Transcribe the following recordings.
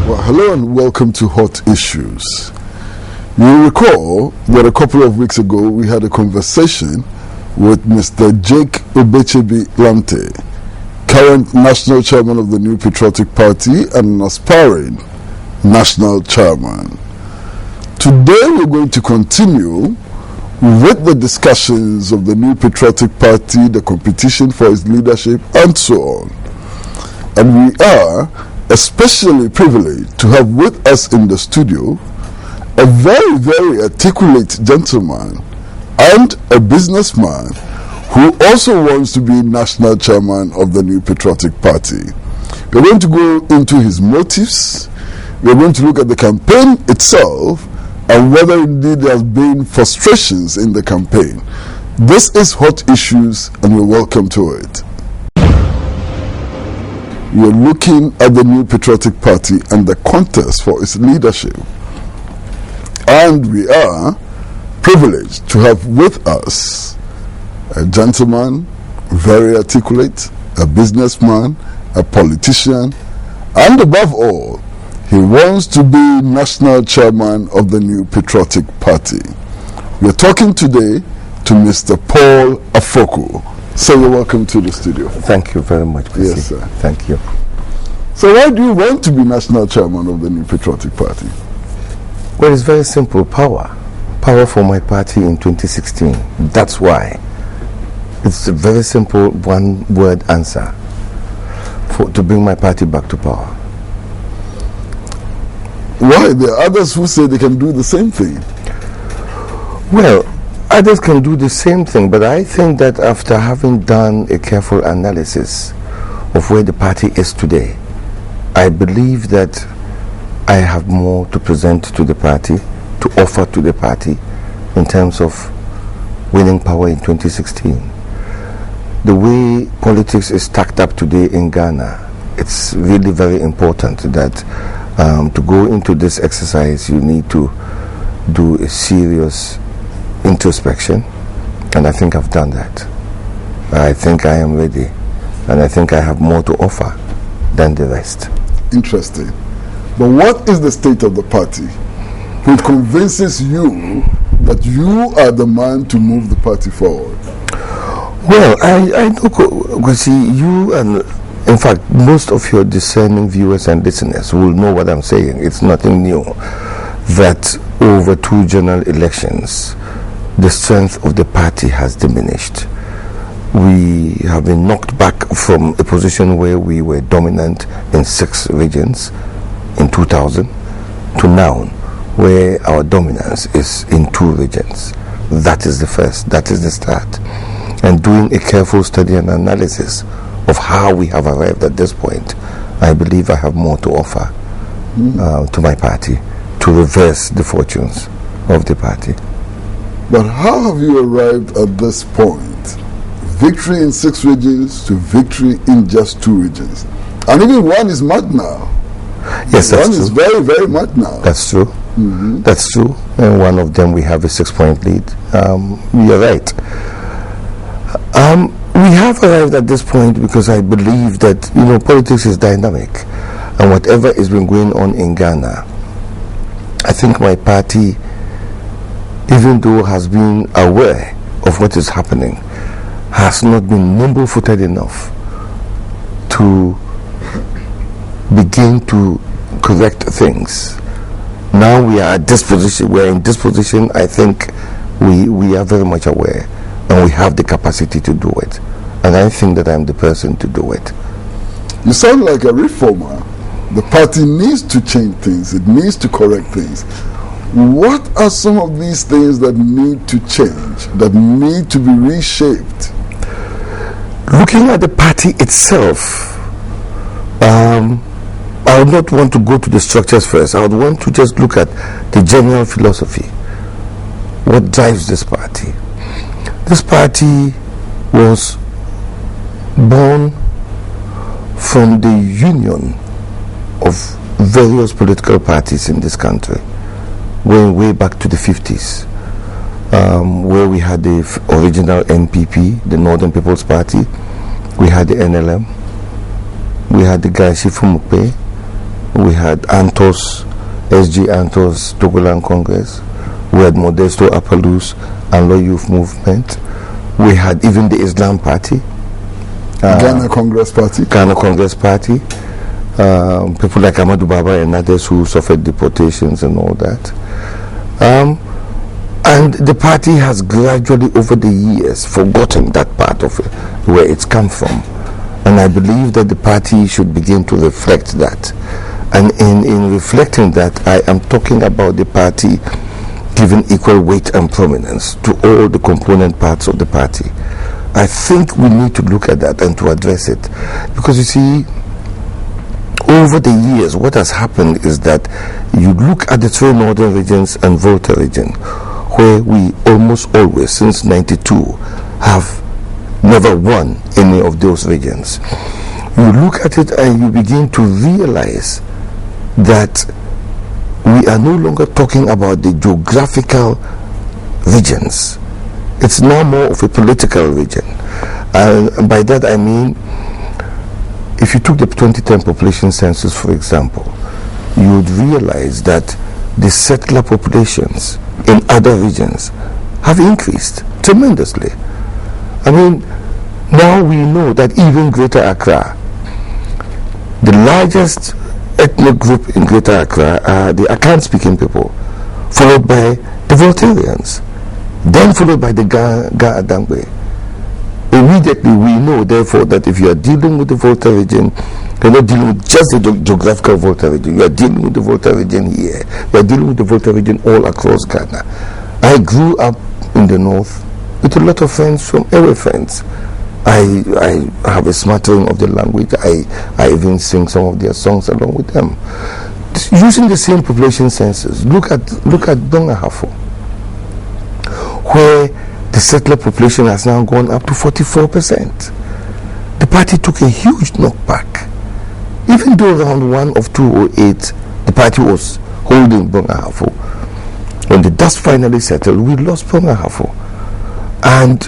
Well, hello and welcome to Hot Issues. You recall that a couple of weeks ago we had a conversation with Mr. Jake Obechebi-Lante, current national chairman of the New Patriotic Party and an aspiring national chairman. Today we're going to continue with the discussions of the New Patriotic Party, the competition for its leadership, and so on. And we are especially privileged to have with us in the studio a very, very articulate gentleman and a businessman who also wants to be national chairman of the New Patriotic Party. We're going to go into his motives, we're going to look at the campaign itself, and whether indeed there has been frustrations in the campaign. This is Hot Issues, and we're welcome to it. We're looking at the New Patriotic Party and the contest for its leadership. And we are privileged to have with us a gentleman, very articulate, a businessman, a politician, and above all, he wants to be national chairman of the New Patriotic Party. We are talking today to Mr. Paul Afoko. So you're welcome to the studio. Thank you very much, PC. Yes, sir. Thank you. So why do you want to be national chairman of the New Patriotic Party? Well, it's very simple. Power. Power for my party in 2016. That's why. It's a very simple one-word answer to bring my party back to power. Why? There are others who say they can do the same thing. Well, others can do the same thing, but I think that after having done a careful analysis of where the party is today, I believe that I have more to present to the party, to offer to the party in terms of winning power in 2016. The way politics is stacked up today in Ghana, it's really very important that to go into this exercise, you need to do a serious introspection, and I think I've done that. I think I am ready, and I think I have more to offer than the rest. Interesting. But what is the state of the party which convinces you that you are the man to move the party forward? Well, I know, because you and, in fact, most of your discerning viewers and listeners will know what I'm saying. It's nothing new that over 2 general elections, the strength of the party has diminished. We have been knocked back from a position where we were dominant in 6 regions in 2000 to now where our dominance is in 2 regions. That is the first, that is the start. And doing a careful study and analysis of how we have arrived at this point, I believe I have more to offer to my party to reverse the fortunes of the party. But how have you arrived at this point? Victory in 6 regions to victory in just 2 regions. And even one is mad now. Yes, that's one true. Is very, very mad now. That's true. Mm-hmm. That's true. And one of them we have a 6-point lead. You're right. We have arrived at this point because I believe that, politics is dynamic. And whatever has been going on in Ghana, I think my party, even though has been aware of what is happening, has not been nimble-footed enough to begin to correct things. Now we are at this position. We're in this position. I think we are very much aware, and we have the capacity to do it. And I think that I'm the person to do it. You sound like a reformer. The party needs to change things. It needs to correct things. What are some of these things that need to change, that need to be reshaped? Looking at the party itself, I would not want to go to the structures first. I would want to just look at the general philosophy. What drives this party? This party was born from the union of various political parties in this country, going way back to the 50s, where we had the original NPP, the Northern People's Party, we had the NLM, we had the Gashi Fumukpe, We had Antos, SG Antos, Togoland Congress. We had Modesto Apalus and Law Youth Movement. We had even the Islam Party. Ghana Congress Party. People like Amadou Baba and others who suffered deportations and all that. And the party has gradually over the years forgotten that part of it, where it's come from. And I believe that the party should begin to reflect that. And in reflecting that, I am talking about the party giving equal weight and prominence to all the component parts of the party. I think we need to look at that and to address it. Because you see, over the years, what has happened is that you look at the three northern regions and Volta region, where we almost always, since 92, have never won any of those regions. You look at it and you begin to realize that we are no longer talking about the geographical regions. It's now more of a political region. And by that I mean, if you took the 2010 population census, for example, you would realize that the settler populations in other regions have increased tremendously. I mean, now we know that even Greater Accra, the largest ethnic group in Greater Accra are the Akan-speaking people, followed by the Voltarians, then followed by the Ga Adangbe. Immediately we know, therefore, that if you are dealing with the Volta region, you're not dealing with just the geographical Volta region. You are dealing with the Volta region here. You are dealing with the Volta region all across Ghana. I grew up in the north with a lot of friends from Ewe friends. I have a smattering of the language. I even sing some of their songs along with them. Using the same population census, look at Bongahafo, where the settler population has now gone up to 44%. The party took a huge knockback. Even though round 1 of 2008, the party was holding Bongahafo. When the dust finally settled, we lost Bongahafo. And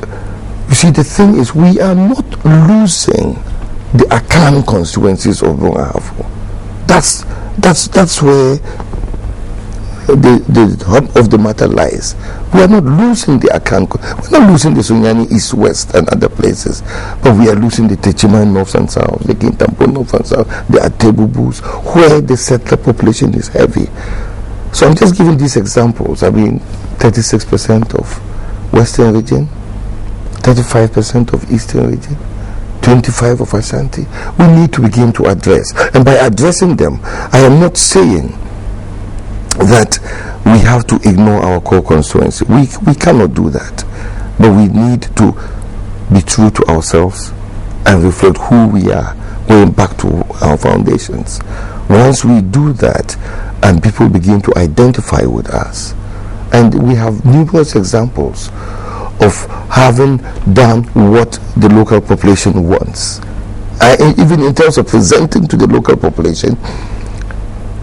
you see, the thing is, we are not losing the Akan constituencies of Bongahafo. That's where the heart of the matter lies. We are not losing the Akan, we're not losing the Sunyani East, West and other places, but we are losing the Techima North and South, the Kintampo North and South, the Atebubus, where the settler population is heavy. So I'm just giving these examples. I mean, 36% of Western region, 35% of Eastern region, 25% of Ashanti. We need to begin to address. And by addressing them, I am not saying that we have to ignore our core constituency. We cannot do that. But we need to be true to ourselves and reflect who we are, going back to our foundations. Once we do that, and people begin to identify with us, and we have numerous examples of having done what the local population wants. Even in terms of presenting to the local population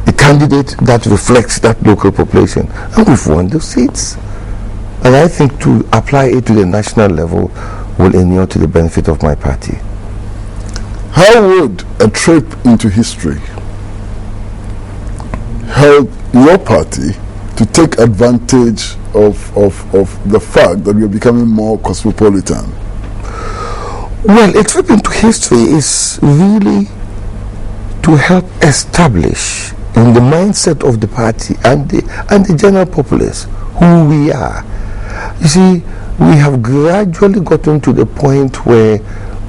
a candidate that reflects that local population. And we've won those seats. And I think to apply it to the national level will inure to the benefit of my party. How would a trip into history help your party to take advantage of the fact that we are becoming more cosmopolitan? Well, a trip into history is really to help establish in the mindset of the party and the general populace who we are. You see, we have gradually gotten to the point where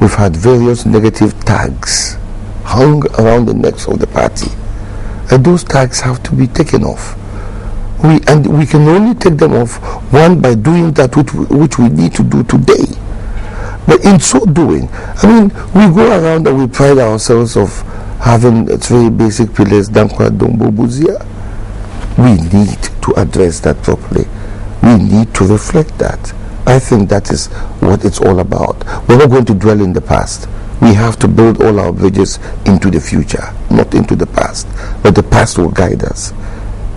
we've had various negative tags hung around the necks of the party, and those tags have to be taken off. We can only take them off, one, by doing that which we need to do today. But in so doing, I mean, we go around and we pride ourselves of having 3 basic pillars, Dankwa, Dombo, Buzia. We need to address that properly. We need to reflect that. I think that is what it's all about. We're not going to dwell in the past. We have to build all our bridges into the future, not into the past. But the past will guide us.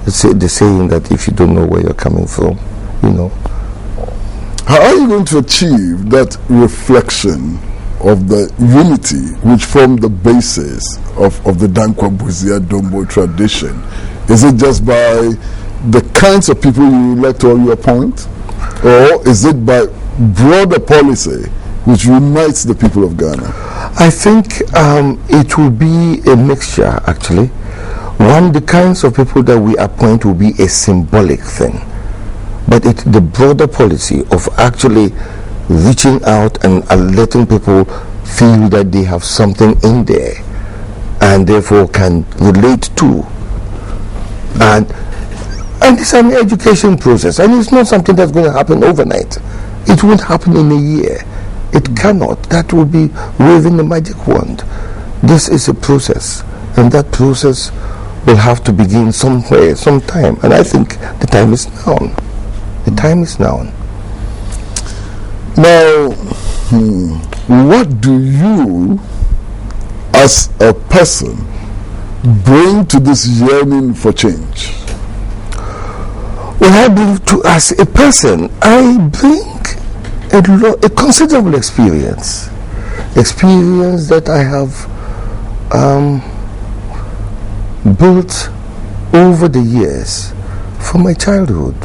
It's the saying that if you don't know where you're coming from, you know. How are you going to achieve that reflection of the unity which formed the basis of the Dankwa Buzia Dombo tradition? Is it just by the kinds of people you elect or you appoint? Or is it by broader policy which unites the people of Ghana? I think it will be a mixture, actually. One, the kinds of people that we appoint will be a symbolic thing. But the broader policy of actually reaching out and letting people feel that they have something in there and therefore can relate to. And it's an education process, and it's not something that's going to happen overnight. It won't happen in a year. It cannot. That will be waving a magic wand. This is a process, and that process will have to begin somewhere, sometime. And I think the time is now. The time is now. Now, what do you, as a person, bring to this yearning for change? Well, I believe as a person, I bring a considerable experience that I have built over the years from my childhood,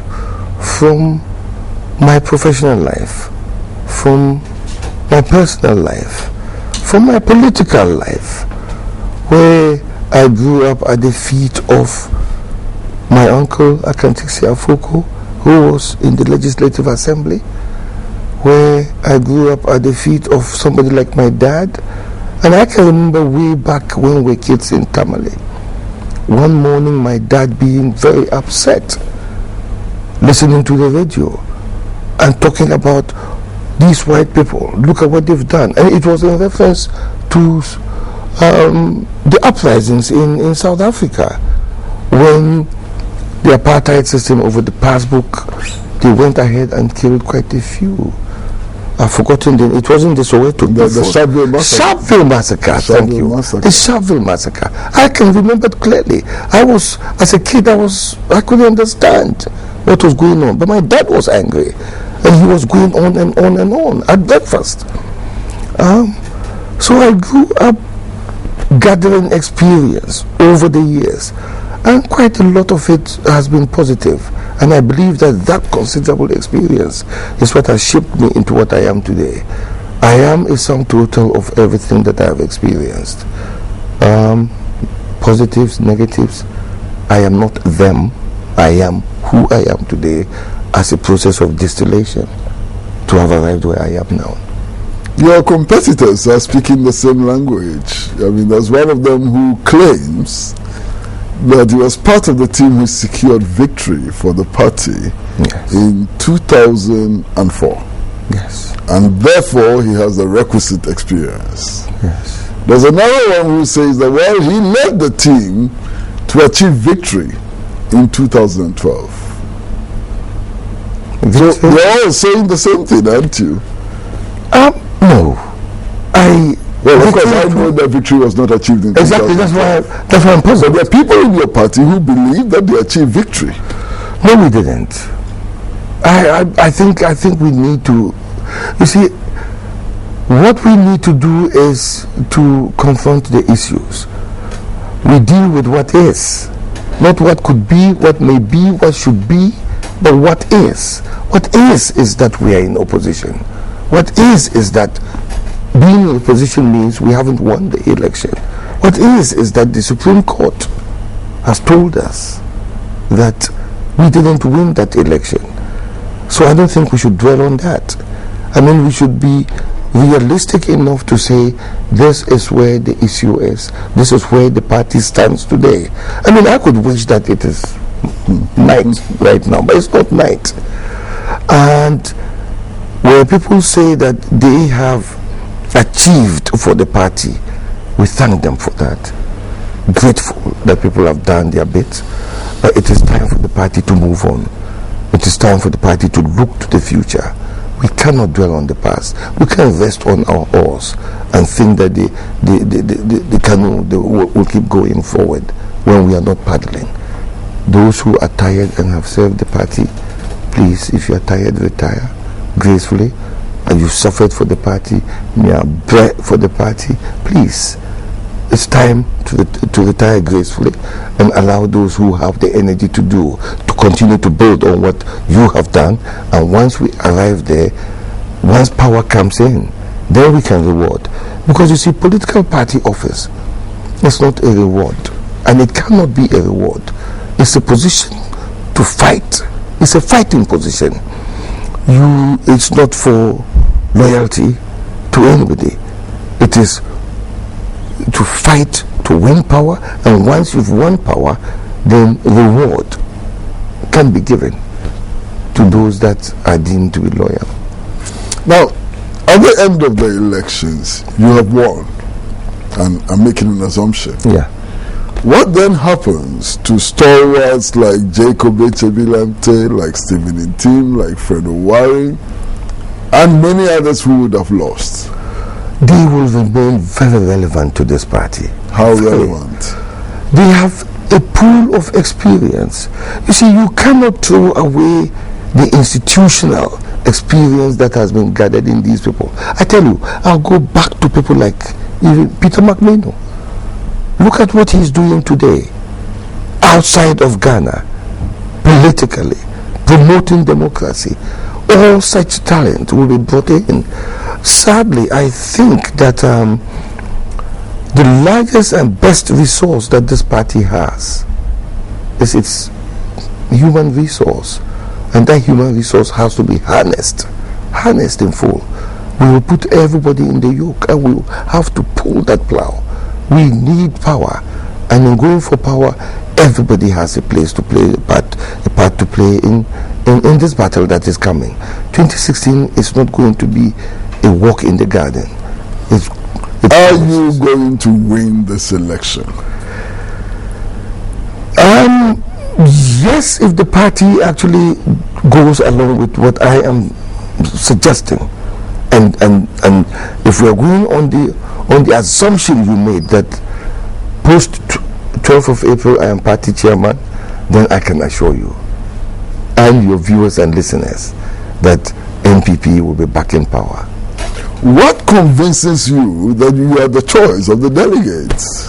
from my professional life, from my personal life, from my political life, where I grew up at the feet of my uncle Mr Afoko, who was in the Legislative Assembly, where I grew up at the feet of somebody like my dad. And I can remember way back when we were kids in Tamale, one morning my dad being very upset, listening to the radio and talking about these white people, look at what they've done. And it was in reference to the uprisings in South Africa, when the apartheid system over the passbook, they went ahead and killed quite a few. I've forgotten them. It wasn't the Soweto. The Sharpeville Massacre. Sharpeville Massacre, thank you. The Sharpeville Massacre. I can remember it clearly. As a kid, I couldn't understand what was going on. But my dad was angry. And he was going on and on and on at breakfast. So I grew up gathering experience over the years. And quite a lot of it has been positive. And I believe that considerable experience is what has shaped me into what I am today. I am a sum total of everything that I have experienced. Positives, negatives. I am not them. I am who I am today as a process of distillation to have arrived where I am now. Your competitors are speaking the same language. I mean, there's one of them who claims that he was part of the team who secured victory for the party in 2004. Yes. And therefore, he has the requisite experience. Yes. There's another one who says that, well, he led the team to achieve victory in 2012. So you're all saying the same thing, aren't you? No. Well, of course, I know that victory was not achieved in 2012. Exactly, that's why I'm puzzled. But there are people in your party who believe that they achieved victory. No, we didn't. I think we need to, you see, what we need to do is to confront the issues. We deal with what is, not what could be, what may be, what should be, but what is. What is that we are in opposition. What is that being in opposition means we haven't won the election. What is that the Supreme Court has told us that we didn't win that election. So I don't think we should dwell on that. I mean, we should be realistic enough to say this is where the issue is. This is where the party stands today. I mean, I could wish that it is night right now, but it's not night. And where people say that they have achieved for the party, we thank them for that. Grateful that people have done their bit. But it is time for the party to move on. It is time for the party to look to the future. We cannot dwell on the past. We can't rest on our oars and think that the canoe will keep going forward when we are not paddling. Those who are tired and have served the party, please, if you are tired, retire gracefully and and you suffered for the party, you are bred for the party, please, it's time to retire gracefully and allow those who have the energy to continue to build on what you have done. And once we arrive there, once power comes in, then we can reward. Because you see, political party office is not a reward, and it cannot be a reward. It's a position to fight. It's a fighting position. It's not for loyalty to anybody. It is to fight to win power, and once you've won power, then reward can be given to those that are deemed to be loyal. Now, at the end of the elections, you have won, and I'm making an assumption. Yeah. What then happens to stalwarts like Jacob Echebilante, like Stephen Intim, like Fred Owari, and many others who would have lost? They will remain very relevant to this party. How relevant? They have a pool of experience. You see, you cannot throw away the institutional experience that has been gathered in these people. I tell you, I'll go back to people like even Peter McMahon. Look at what he's doing today outside of Ghana, politically, promoting democracy. All such talent will be brought in. Sadly, I think that the largest and best resource that this party has is its human resource, and that human resource has to be harnessed in full. We will put everybody in the yoke, and we will have to pull that plow. We need power, and in going for power, everybody has a place to play, a part to play in this battle that is coming. 2016 is not going to be a walk in the garden. Are you going to win this election? Yes, if the party actually goes along with what I am suggesting, and if we are going on the assumption you made that post 12th of April I am party chairman, then I can assure you and your viewers and listeners that NPP will be back in power. What convinces you that you are the choice of the delegates?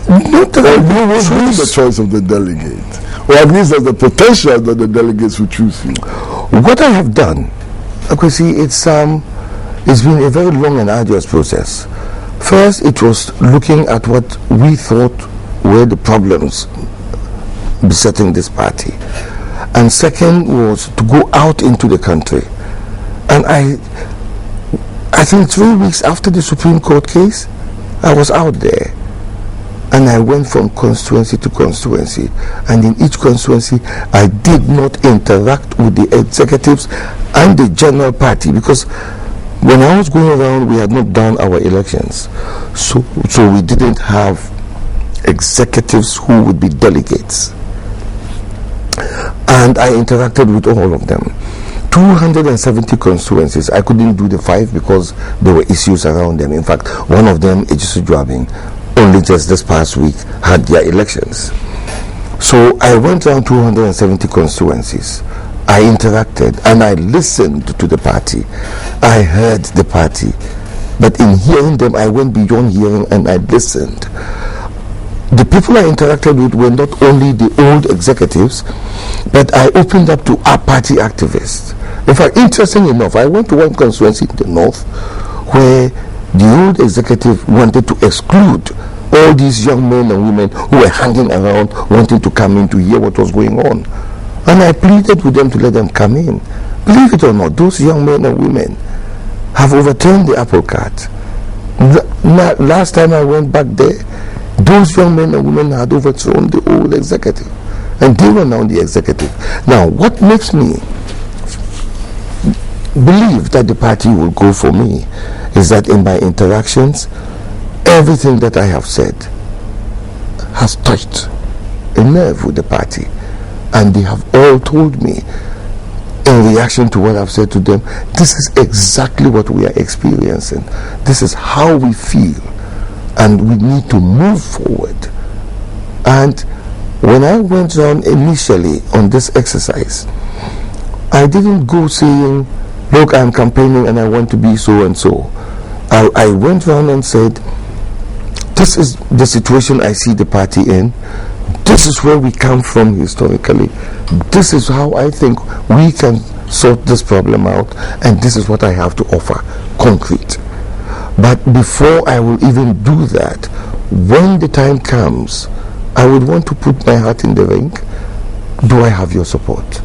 Not that you will be the choice of the delegate, or at least there's the potential that the delegates will choose you. What I have done, because see, it's been a very long and arduous process. First, it was looking at what we thought were the problems besetting this party, and second was to go out into the country. And I think 3 weeks after the Supreme Court case, I was out there, and I went from constituency to constituency, and in each constituency I did not interact with the executives and the general party, because when I was going around, we had not done our elections, so we didn't have executives who would be delegates, and I interacted with all of them. 270 constituencies. I couldn't do the 5 because there were issues around them. In fact, one of them, Ejisu Juabing, only just this past week had their elections. So I went around 270 constituencies. I interacted and I listened to the party. I heard the party. But in hearing them, I went beyond hearing and I listened. The people I interacted with were not only the old executives, but I opened up to our party activists. In fact, interesting enough, I went to one constituency in the north where the old executive wanted to exclude all these young men and women who were hanging around wanting to come in to hear what was going on. And I pleaded with them to let them come in. Believe it or not, those young men and women have overturned the apple cart. Last time I went back there, those young men and women had overthrown the old executive, and they were now the executive. Now, what makes me believe that the party will go for me is that in my interactions, everything that I have said has touched a nerve with the party, and they have all told me in reaction to what I've said to them, this is exactly what we are experiencing. This is how we feel, and we need to move forward. And when I went around initially on this exercise, I didn't go saying, look, I'm campaigning and I want to be so and so. I went around and said, this is the situation I see the party in. This is where we come from historically. This is how I think we can sort this problem out, and this is what I have to offer, concrete. But before I will even do that, when the time comes, I would want to put my heart in the ring. Do I have your support?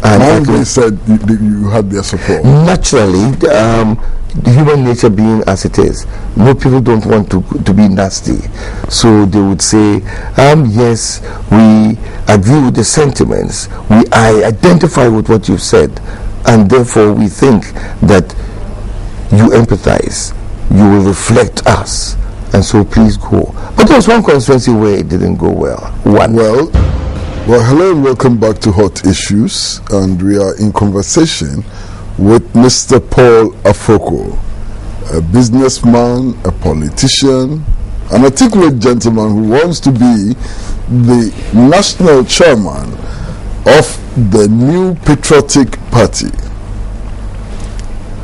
And they said you had their support. Naturally, human nature being as it is, no, people don't want to be nasty. So they would say, yes, we agree with the sentiments. I identify with what you've said. And therefore we think that you empathize. You will reflect us. And so please go. But there was one constituency where it didn't go well. Well, hello and welcome back to Hot Issues, and we are in conversation with Mr. Paul Afoko, a businessman, a politician, an articulate gentleman who wants to be the national chairman of the New Patriotic Party.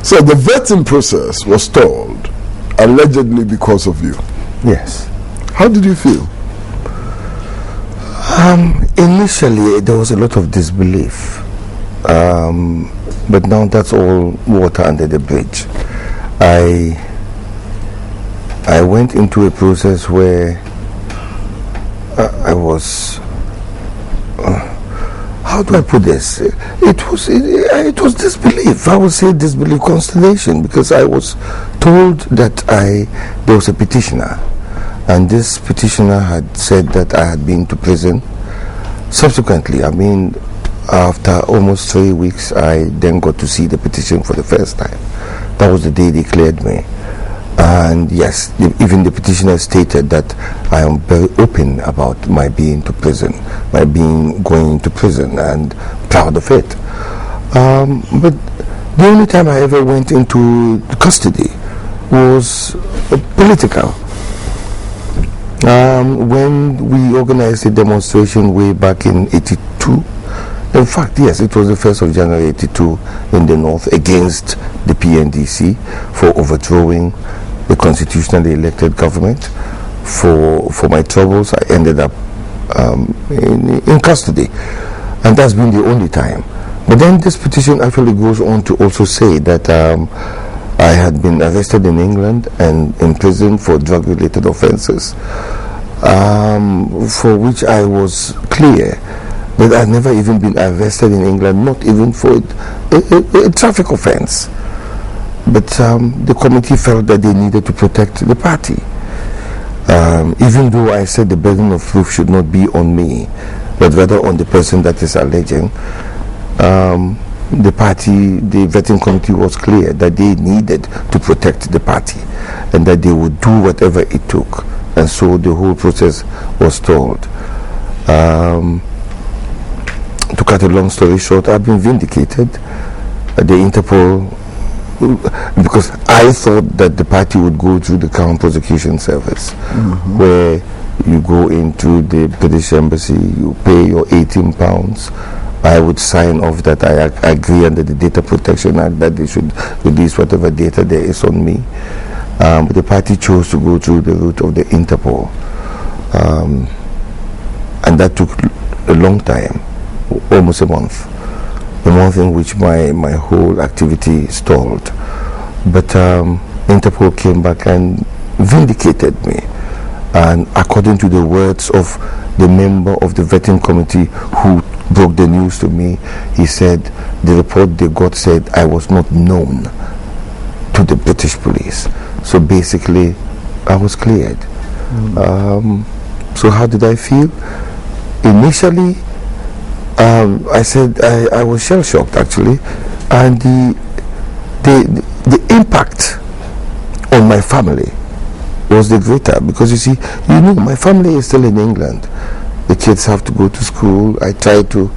So the vetting process was stalled, allegedly because of you. Yes. How did you feel? Initially, there was a lot of disbelief, but now that's all water under the bridge. I went into a process where I was. How do I put this? It was disbelief. I would say disbelief, consternation, because I was told that there was a petitioner. And this petitioner had said that I had been to prison. Subsequently, after almost 3 weeks, I then got to see the petition for the first time. That was the day they cleared me. And yes, even the petitioner stated that I am very open about my being to prison, going to prison, and proud of it. But the only time I ever went into custody was political. When we organized a demonstration way back in 82, in fact, yes, it was the 1st of January 82 in the north against the PNDC for overthrowing the constitutionally elected government. For my troubles, I ended up in custody, and that's been the only time. But then this petition actually goes on to also say that I had been arrested in England and imprisoned for drug-related offences, for which I was clear that I had never even been arrested in England, not even for a traffic offence. But the committee felt that they needed to protect the party. Even though I said the burden of proof should not be on me, but rather on the person that is alleging, the vetting committee was clear that they needed to protect the party and that they would do whatever it took. And so the whole process was stalled. To cut a long story short, I've been vindicated. The Interpol, because I thought that the party would go through the Crown Prosecution Service, where you go into the British Embassy, you pay your £18. I would sign off that I agree under the Data Protection Act that they should release whatever data there is on me. But the party chose to go through the route of the Interpol. And that took a long time, almost a month in which my whole activity stalled. But Interpol came back and vindicated me. And according to the words of the member of the vetting committee who broke the news to me, he said the report they got said I was not known to the British police. So basically, I was cleared. So how did I feel? Initially, I said I was shell-shocked actually, and the impact on my family was the greater, because you see, my family is still in England. The kids have to go to school. I try to,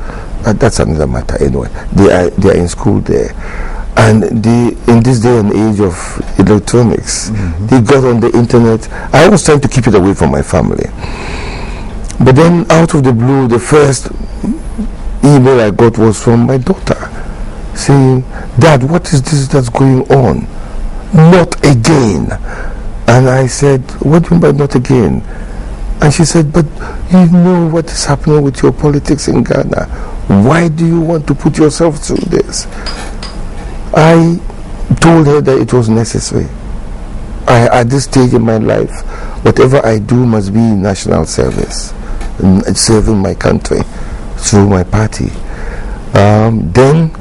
that's another matter anyway. They are in school there, and in this day and age of electronics, they got on the internet. I was trying to keep it away from my family, but then out of the blue, the first email I got was from my daughter, saying, "Dad, what is this that's going on? Not again." And I said, "What do you mean by not again?" And she said, "But you know what is happening with your politics in Ghana. Why do you want to put yourself through this?" I told her that it was necessary. At this stage in my life, whatever I do must be national service, serving my country through my party. Then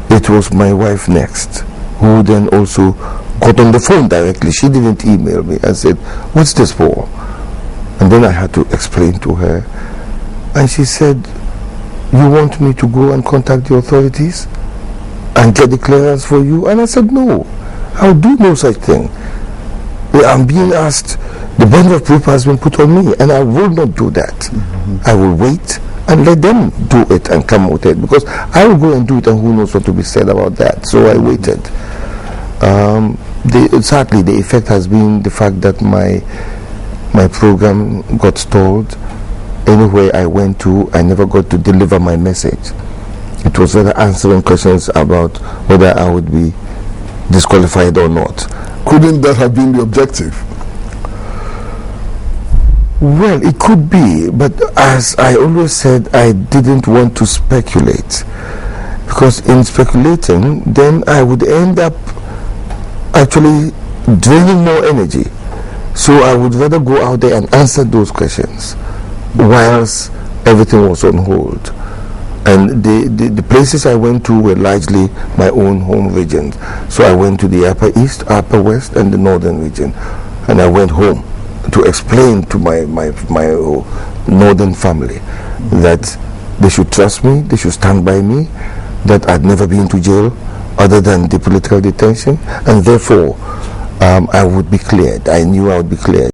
it was my wife next, who then also got on the phone directly. She didn't email me and said, "What's this for?" And then I had to explain to her. And she said, "You want me to go and contact the authorities and get the clearance for you?" And I said, "No, I'll do no such thing. I'm being asked, the burden of proof has been put on me, and I will not do that. I will wait and let them do it and come with it, because I will go and do it and who knows what to be said about that." So I waited. Sadly, the effect has been the fact that my program got stalled. Anywhere I went to, I never got to deliver my message. It was rather answering questions about whether I would be disqualified or not. Couldn't that have been the objective? Well, it could be, but as I always said, I didn't want to speculate, because in speculating, then I would end up actually draining more energy. So I would rather go out there and answer those questions whilst everything was on hold. And the places I went to were largely my own home regions. So I went to the Upper East, Upper West, and the Northern region. And I went home to explain to my northern family that they should trust me, they should stand by me, that I'd never been to jail other than the political detention, and therefore I would be cleared. I knew I would be cleared.